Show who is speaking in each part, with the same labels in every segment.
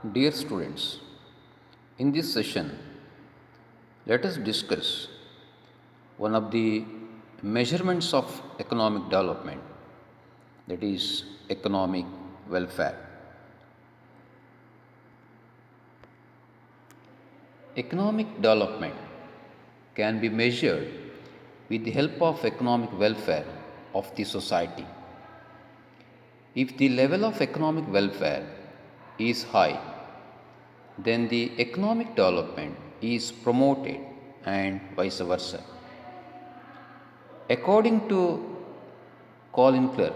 Speaker 1: Dear students, in this session, let us discuss one of the measurements of economic development, that is, economic welfare. Economic development can be measured with the help of economic welfare of the society. If the level of economic welfare is high, then the economic development is promoted and vice versa. According to Colin Clerk,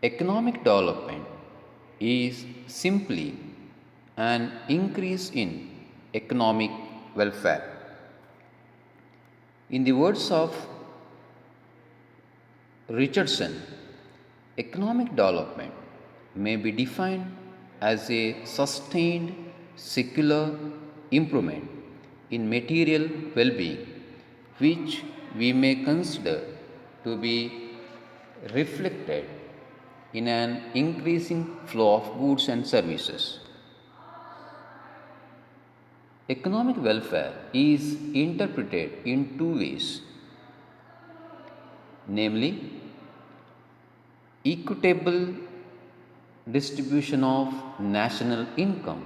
Speaker 1: economic development is simply an increase in economic welfare. In the words of Richardson, economic development may be defined as a sustained secular improvement in material well being, which we may consider to be reflected in an increasing flow of goods and services. Economic welfare is interpreted in two ways, namely, equitable distribution of national income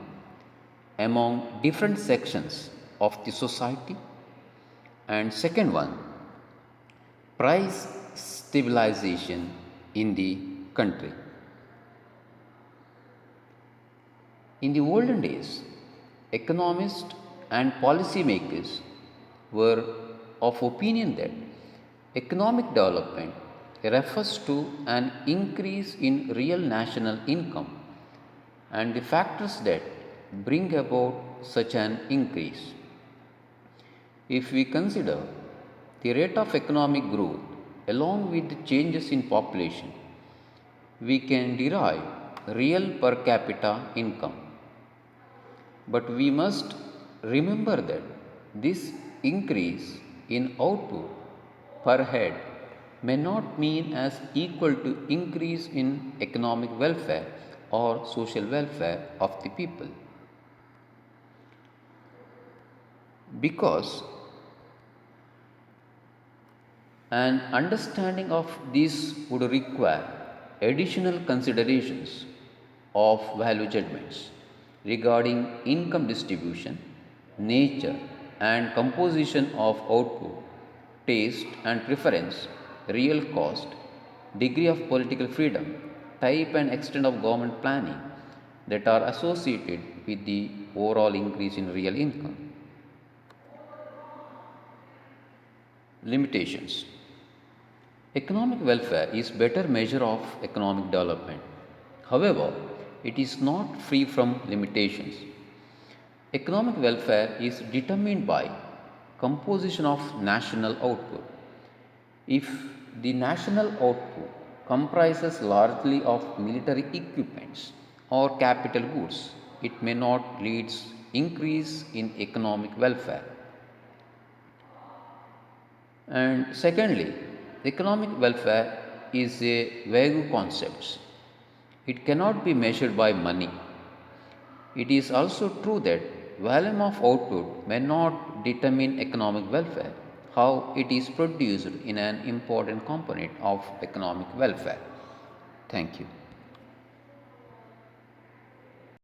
Speaker 1: among different sections of the society, and second one, price stabilization in the country. In the olden days, economists and policymakers were of opinion that economic development refers to an increase in real national income and the factors that bring about such an increase. If we consider the rate of economic growth along with the changes in population, we can derive real per capita income. But we must remember that this increase in output per head may not mean as equal to increase in economic welfare or social welfare of the people. Because an understanding of this would require additional considerations of value judgments regarding income distribution, nature and composition of output, taste and preference, real cost, degree of political freedom, type and extent of government planning that are associated with the overall increase in real income. Limitations. Economic welfare is better measure of economic development. However, it is not free from limitations. Economic welfare is determined by composition of national output. If the national output comprises largely of military equipments or capital goods, it may not lead increase in economic welfare. And secondly, economic welfare is a vague concept. It cannot be measured by money. It is also true that volume of output may not determine economic welfare. How it is produced in an important component of economic welfare. Thank you.